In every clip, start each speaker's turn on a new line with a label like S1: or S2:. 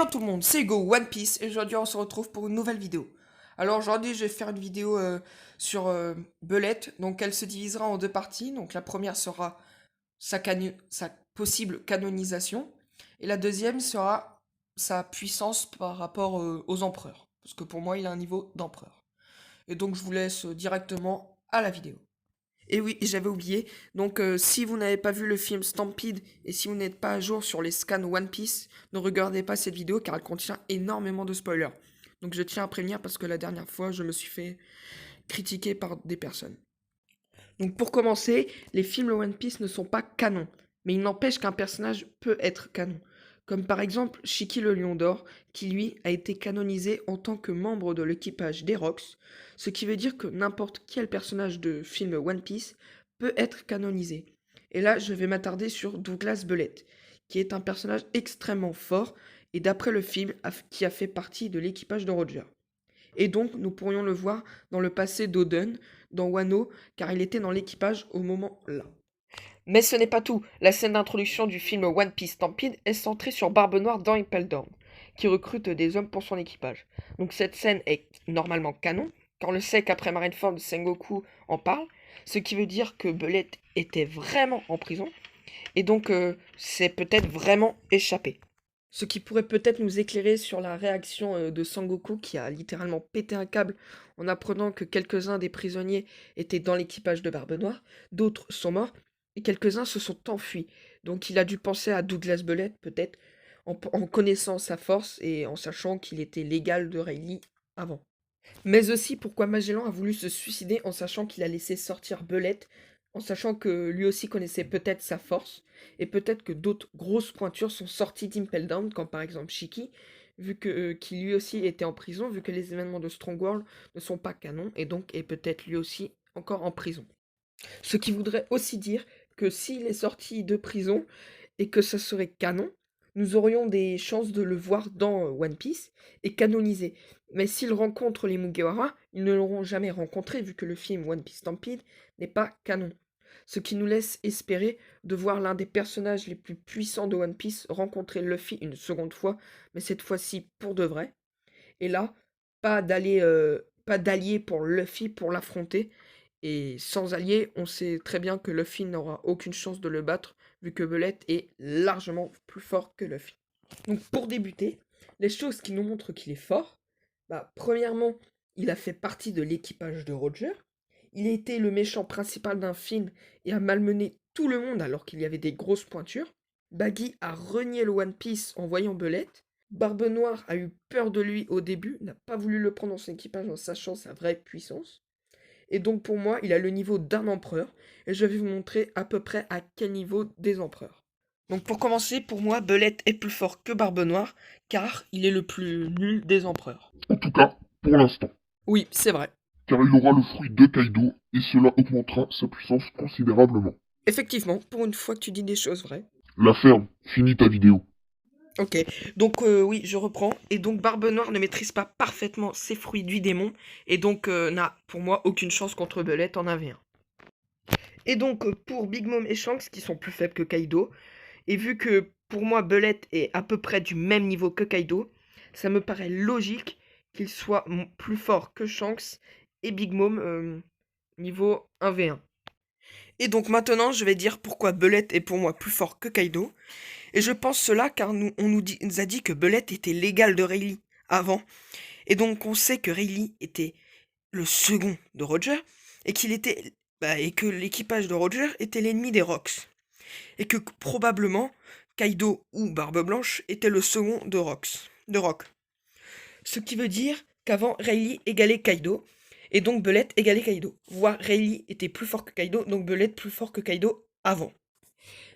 S1: Bien tout le monde, c'est Go One Piece et aujourd'hui on se retrouve pour une nouvelle vidéo. Alors aujourd'hui je vais faire une vidéo sur Belette, donc elle se divisera en deux parties. Donc la première sera sa possible canonisation et la deuxième sera sa puissance par rapport aux empereurs. Parce que pour moi il a un niveau d'empereur. Et donc je vous laisse directement à la vidéo. Et oui, j'avais oublié. Donc, si vous n'avez pas vu le film Stampede et si vous n'êtes pas à jour sur les scans One Piece, ne regardez pas cette vidéo car elle contient énormément de spoilers. Donc, je tiens à prévenir parce que la dernière fois, je me suis fait critiquer par des personnes. Donc, pour commencer, les films de One Piece ne sont pas canons, mais il n'empêche qu'un personnage peut être canon. Comme par exemple Shiki le Lion d'Or, qui lui a été canonisé en tant que membre de l'équipage des Rocks, ce qui veut dire que n'importe quel personnage de film One Piece peut être canonisé. Et là, je vais m'attarder sur Douglas Belette, qui est un personnage extrêmement fort et d'après le film, qui a fait partie de l'équipage de Roger. Et donc, nous pourrions le voir dans le passé d'Oden, dans Wano, car il était dans l'équipage au moment là. Mais ce n'est pas tout. La scène d'introduction du film One Piece Stampede est centrée sur Barbe Noire dans Impel Down, qui recrute des hommes pour son équipage. Donc cette scène est normalement canon, car on le sait qu'après Marineford, Sengoku en parle, ce qui veut dire que Belette était vraiment en prison, et donc c'est peut-être vraiment échappé. Ce qui pourrait peut-être nous éclairer sur la réaction de Sangoku qui a littéralement pété un câble en apprenant que quelques-uns des prisonniers étaient dans l'équipage de Barbe Noire, d'autres sont morts et quelques-uns se sont enfuis. Donc il a dû penser à Douglas Belette peut-être en connaissant sa force et en sachant qu'il était l'égal de Rayleigh avant. Mais aussi pourquoi Magellan a voulu se suicider en sachant qu'il a laissé sortir Belette, en sachant que lui aussi connaissait peut-être sa force, et peut-être que d'autres grosses pointures sont sorties d'Impel Down, comme par exemple Shiki, vu que qui lui aussi était en prison, vu que les événements de Strong World ne sont pas canons, et donc est peut-être lui aussi encore en prison. Ce qui voudrait aussi dire que s'il est sorti de prison et que ça serait canon, nous aurions des chances de le voir dans One Piece et canonisé. Mais s'il rencontre les Mugiwara, ils ne l'auront jamais rencontré vu que le film One Piece Stampede n'est pas canon. Ce qui nous laisse espérer de voir l'un des personnages les plus puissants de One Piece rencontrer Luffy une seconde fois, mais cette fois-ci pour de vrai. Et là, pas d'alliés pour Luffy pour l'affronter. Et sans alliés, on sait très bien que Luffy n'aura aucune chance de le battre, vu que Belette est largement plus fort que Luffy. Donc pour débuter, les choses qui nous montrent qu'il est fort, premièrement, il a fait partie de l'équipage de Roger. Il a été le méchant principal d'un film et a malmené tout le monde alors qu'il y avait des grosses pointures. Baggy a renié le One Piece en voyant Belette. Barbe Noire a eu peur de lui au début, n'a pas voulu le prendre dans son équipage en sachant sa vraie puissance. Et donc pour moi, il a le niveau d'un empereur, et je vais vous montrer à peu près à quel niveau des empereurs. Donc pour commencer, pour moi, Belette est plus fort que Barbe Noire, car il est le plus nul des empereurs.
S2: En tout cas, pour l'instant,
S1: Oui, c'est vrai.
S2: car il aura le fruit de Kaido et cela augmentera sa puissance considérablement.
S1: Effectivement, pour une fois que tu dis des choses vraies.
S2: La ferme, finis ta vidéo.
S1: Ok, donc oui, je reprends. Et donc Barbe Noire ne maîtrise pas parfaitement ses fruits du démon, et donc n'a pour moi aucune chance contre Belette en 1v1. Et donc pour Big Mom et Shanks, qui sont plus faibles que Kaido, et vu que pour moi Belette est à peu près du même niveau que Kaido, ça me paraît logique qu'il soit plus fort que Shanks et Big Mom niveau 1v1. Et donc maintenant, je vais dire pourquoi Belette est pour moi plus fort que Kaido. Et je pense cela car nous a dit que Belette était l'égal de Rayleigh avant. Et donc on sait que Rayleigh était le second de Roger et et que l'équipage de Roger était l'ennemi des Rocks. Et que probablement Kaido ou Barbe Blanche était le second de Rock. Ce qui veut dire qu'avant Rayleigh égalait Kaido et donc Belette égalait Kaido. Voire Rayleigh était plus fort que Kaido, donc Belette plus fort que Kaido avant.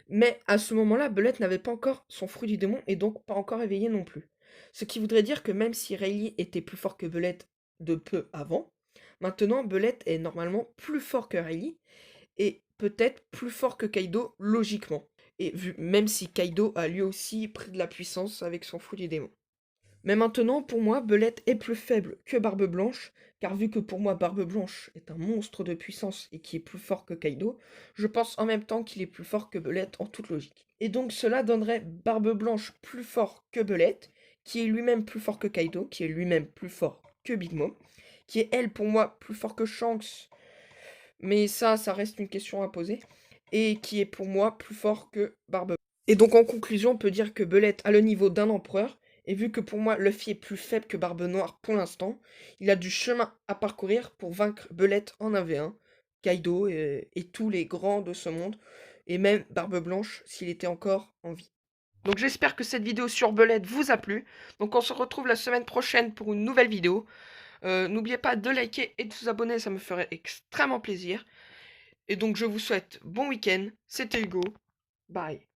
S1: Mais à ce moment-là, Belette n'avait pas encore son fruit du démon et donc pas encore éveillé non plus. Ce qui voudrait dire que même si Rayleigh était plus fort que Belette de peu avant, maintenant Belette est normalement plus fort que Rayleigh et peut-être plus fort que Kaido logiquement. Et même si Kaido a lui aussi pris de la puissance avec son fruit du démon. Mais maintenant, pour moi, Belette est plus faible que Barbe Blanche, car vu que pour moi Barbe Blanche est un monstre de puissance et qui est plus fort que Kaido, je pense en même temps qu'il est plus fort que Belette en toute logique. Et donc cela donnerait Barbe Blanche plus fort que Belette, qui est lui-même plus fort que Kaido, qui est lui-même plus fort que Big Mom, qui est elle pour moi plus fort que Shanks, mais ça reste une question à poser, et qui est pour moi plus fort que Barbe. Et donc en conclusion, on peut dire que Belette a le niveau d'un empereur, et vu que pour moi Luffy est plus faible que Barbe Noire pour l'instant, il a du chemin à parcourir pour vaincre Belette en 1v1, Kaido et tous les grands de ce monde, et même Barbe Blanche s'il était encore en vie. Donc j'espère que cette vidéo sur Belette vous a plu. Donc on se retrouve la semaine prochaine pour une nouvelle vidéo. N'oubliez pas de liker et de vous abonner, ça me ferait extrêmement plaisir. Et donc je vous souhaite bon week-end. C'était Hugo. Bye.